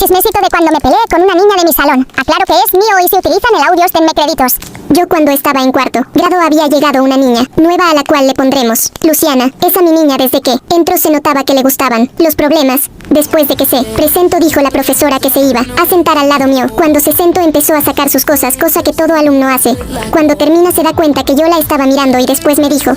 chismecito de cuando me peleé con una niña de mi salón. Aclaro que es mío y si utilizan el audio, denme créditos. Yo cuando estaba en cuarto grado había llegado una niña nueva a la cual le pondremos Luciana. Esa mi niña desde que entró se notaba que le gustaban los problemas. Después de que se presentó dijo la profesora que se iba a sentar al lado mío. Cuando se sentó empezó a sacar sus cosas, cosa que todo alumno hace. Cuando termina se da cuenta que yo la estaba mirando y después me dijo: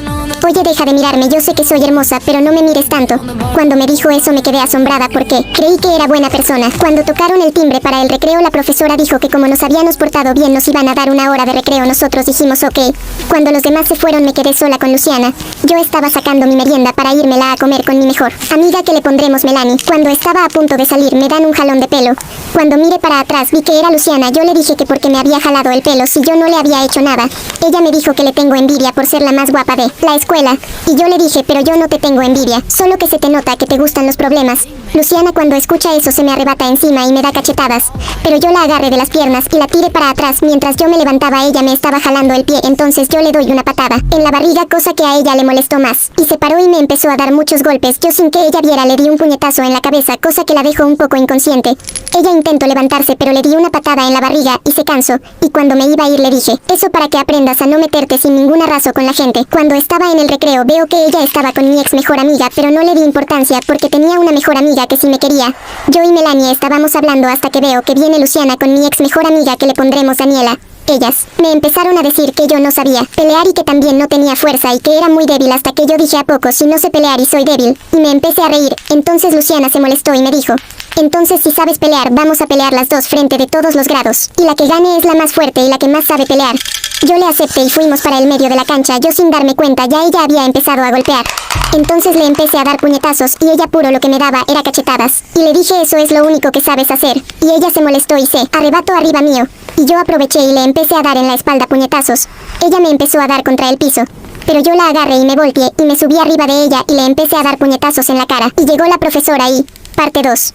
oye, deja de mirarme, yo sé que soy hermosa, pero no me mires tanto. Cuando me dijo eso me quedé asombrada porque creí que era buena persona. Cuando tocaron el timbre para el recreo la profesora dijo que como nos habíamos portado bien nos iban a dar una hora de recreo. Nosotros dijimos ok. Cuando los demás se fueron me quedé sola con Luciana. Yo estaba sacando mi merienda para írmela a comer con mi mejor amiga que le pondremos Melanie. Cuando estaba a punto de salir me dan un jalón de pelo. Cuando miré para atrás vi que era Luciana. Yo le dije que porque me había jalado el pelo si yo no le había hecho nada. Ella me dijo que le tengo envidia por ser la más guapa de la escuela. Y yo le dije: pero yo no te tengo envidia, solo que se te nota que te gustan los problemas. Luciana cuando escucha eso se me arrebata encima y me da cachetadas. Pero yo la agarré de las piernas y la tiré para atrás. Mientras yo me levantaba ella me estaba jalando el pie, entonces yo le doy una patada en la barriga, cosa que a ella le molestó más. Y se paró y me empezó a dar muchos golpes. Yo sin que ella viera le di un puñetazo en la cabeza, cosa que la dejó un poco inconsciente. Ella intentó levantarse pero le di una patada en la barriga y se cansó. Y cuando me iba a ir le dije: eso para que aprendas a no meterte sin ninguna razón con la gente. Cuando estaba en el recreo veo que ella estaba con mi ex mejor amiga, pero no le di importancia porque tenía una mejor amiga que sí me quería. Yo y Melanie estábamos hablando hasta que veo que viene Luciana con mi ex mejor amiga que le pondremos Daniela. Ellas me empezaron a decir que yo no sabía pelear y que también no tenía fuerza y que era muy débil, hasta que yo dije: ¿a poco si no sé pelear y soy débil? Y me empecé a reír. Entonces Luciana se molestó y me dijo: entonces si sabes pelear vamos a pelear las dos frente de todos los grados. Y la que gane es la más fuerte y la que más sabe pelear. Yo le acepté y fuimos para el medio de la cancha. Yo sin darme cuenta ya ella había empezado a golpear. Entonces le empecé a dar puñetazos y ella puro lo que me daba era cachetadas. Y le dije: eso es lo único que sabes hacer. Y ella se molestó y se arrebató arriba mío. Y yo aproveché y le empecé a dar en la espalda puñetazos. Ella me empezó a dar contra el piso. Pero yo la agarré y me volteé y me subí arriba de ella y le empecé a dar puñetazos en la cara. Y llegó la profesora y... Parte 2.